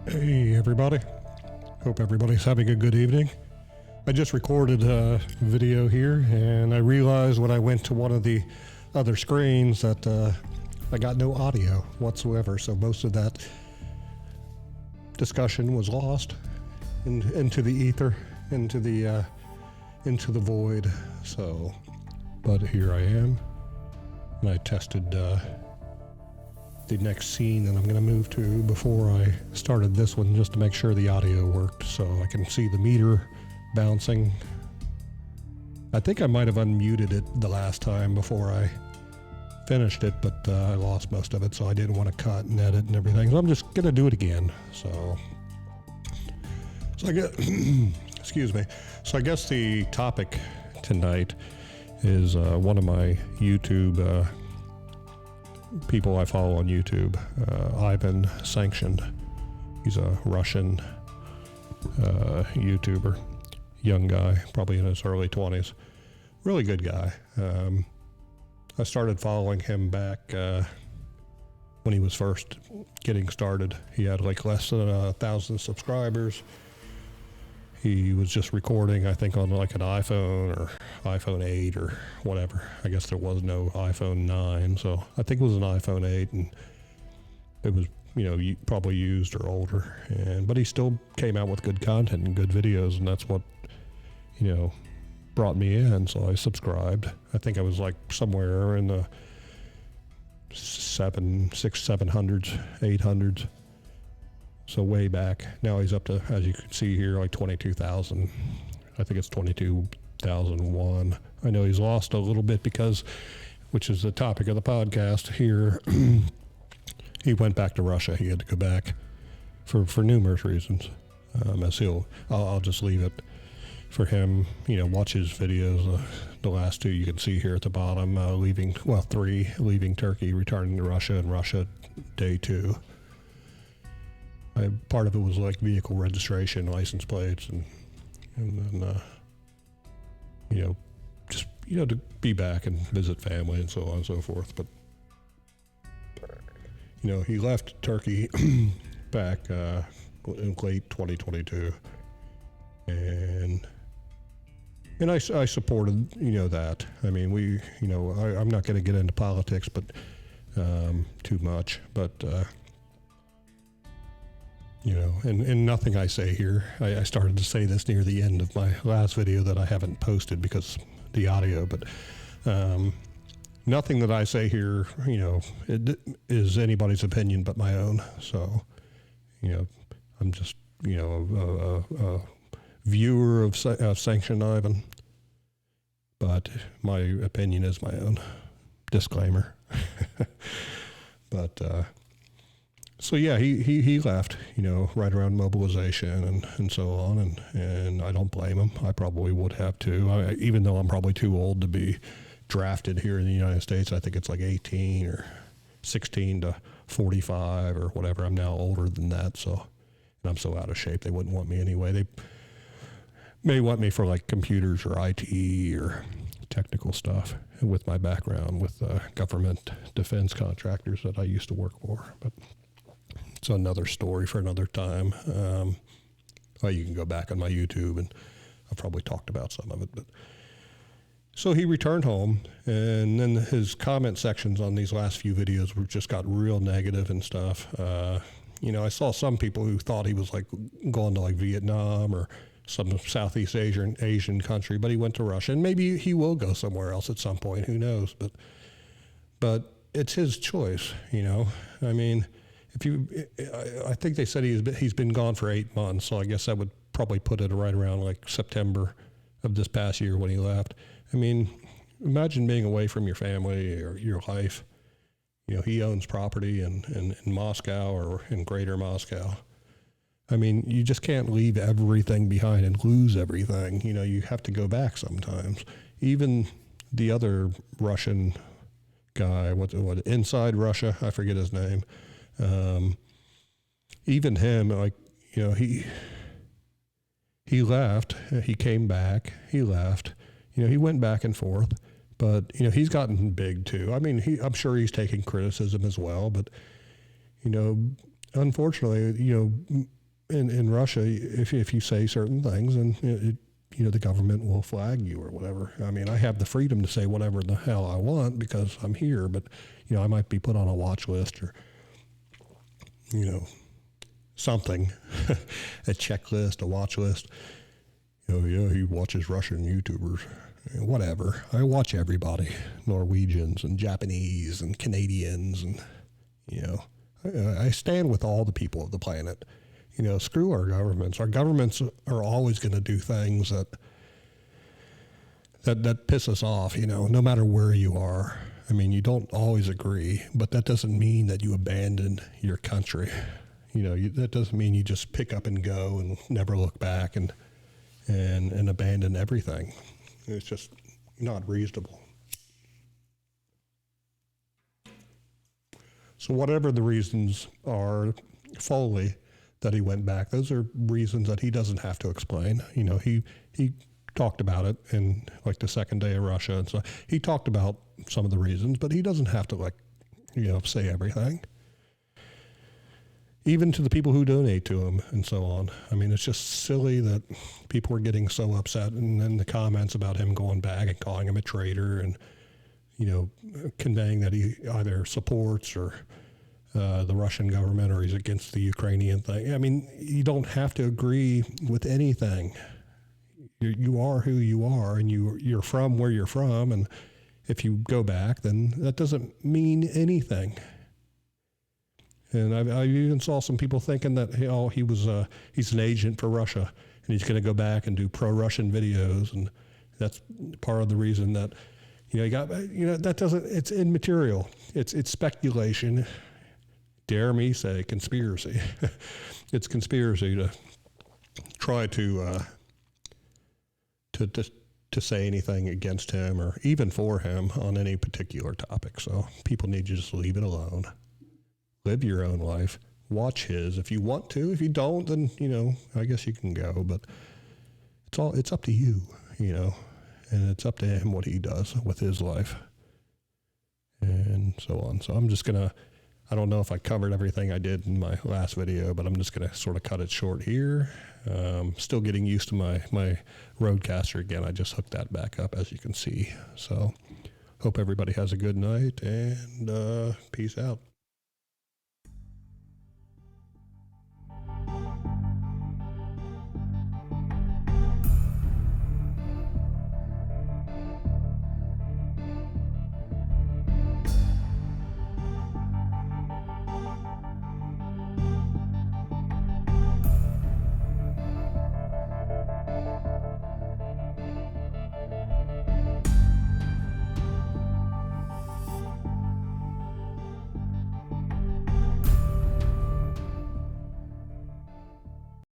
Hey everybody, hope everybody's having a good evening. I just recorded a video here and I realized when I went to one of the other screens that I got no audio whatsoever, so most of that discussion was lost into the ether, into the void. So, but here I am, and I tested the next scene that I'm going to move to before I started this one, just to make sure the audio worked, so I can see the meter bouncing. I think I might have unmuted it the last time before I finished it, but I lost most of it, so I didn't want to cut and edit and everything. So I'm just going to do it again. So I get excuse me. So I guess the topic tonight is one of my YouTube people I follow on YouTube, Ivan Sanctioned. He's a Russian YouTuber, young guy, probably in his early 20s. Really good guy. I started following him back when he was first getting started. He had like less than 1,000 subscribers. He was just recording, I think, on like an iPhone or iPhone 8 or whatever. I guess there was no iPhone 9, so I think it was an iPhone 8, and it was, probably used or older. But he still came out with good content and good videos, and that's what, brought me in. So I subscribed. I think I was like somewhere in the 700s, 800s. So way back. Now he's up to, as you can see here, like 22,000. I think it's 22,001. I know he's lost a little bit because, which is the topic of the podcast here, he went back to Russia. He had to go back for numerous reasons. I'll just leave it for him. Watch his videos. The last two you can see here at the bottom. Three, leaving Turkey, returning to Russia, and Russia day 2. Part of it was like vehicle registration, license plates, and then, just, to be back and visit family and so on and so forth. But, he left Turkey back in late 2022. And I supported, that. I mean, I'm not going to get into politics, but too much. But, and nothing I say here. I started to say this near the end of my last video that I haven't posted because the audio, but nothing that I say here, it is anybody's opinion but my own. So, I'm just, a viewer of Sanctioned Ivan, but my opinion is my own. Disclaimer. But, so yeah, he left, right around mobilization and so on, and I don't blame him. I probably would have too, even though I'm probably too old to be drafted here in the United States. I think it's like 18 or 16 to 45 or whatever. I'm now older than that, so, and I'm so out of shape they wouldn't want me anyway. They may want me for like computers or IT or technical stuff with my background with government defense contractors that I used to work for, but it's another story for another time. You can go back on my YouTube, and I've probably talked about some of it. But so he returned home, and then his comment sections on these last few videos just got real negative and stuff. I saw some people who thought he was like going to like Vietnam or some Southeast Asian country, but he went to Russia, and maybe he will go somewhere else at some point. Who knows? But it's his choice. I mean. I think they said he's been gone for 8 months, so I guess that would probably put it right around like September of this past year when he left. I mean, imagine being away from your family or your life. He owns property in Moscow or in Greater Moscow. I mean, you just can't leave everything behind and lose everything. You have to go back sometimes. Even the other Russian guy, what Inside Russia, I forget his name. Even him, like, he left, he came back, he left, he went back and forth, but, he's gotten big too. I mean, I'm sure he's taking criticism as well, but, unfortunately, in Russia, if you say certain things, and the government will flag you or whatever. I mean, I have the freedom to say whatever the hell I want because I'm here, but I might be put on a watch list or something, a checklist, a watch list. He watches Russian YouTubers, whatever. I watch everybody, Norwegians and Japanese and Canadians, and I stand with all the people of the planet. Screw our governments. Our governments are always going to do things that piss us off, no matter where you are. I mean, you don't always agree, but that doesn't mean that you abandon your country. That doesn't mean you just pick up and go and never look back and abandon everything. It's just not reasonable. So whatever the reasons are fully that he went back, those are reasons that he doesn't have to explain. He talked about it in like the second day of Russia, and so he talked about some of the reasons, but he doesn't have to say everything. Even to the people who donate to him and so on. I mean, it's just silly that people are getting so upset, and then the comments about him going back and calling him a traitor and conveying that he either supports or the Russian government or he's against the Ukrainian thing. I mean, you don't have to agree with anything. You are who you are, and you're from where you're from, and if you go back, then that doesn't mean anything. And I even saw some people thinking that he's an agent for Russia, and he's going to go back and do pro-Russian videos, and that's part of the reason that that doesn't. It's immaterial. It's speculation. Dare me say conspiracy. It's conspiracy to try to say anything against him or even for him on any particular topic. So people need to just leave it alone. Live your own life. Watch his if you want to. If you don't, then I guess you can go. But it's up to you, and it's up to him what he does with his life, and so on. So I'm just gonna. I don't know if I covered everything I did in my last video, but I'm just going to sort of cut it short here. Still getting used to my Rodecaster again. I just hooked that back up, as you can see. So hope everybody has a good night, and peace out.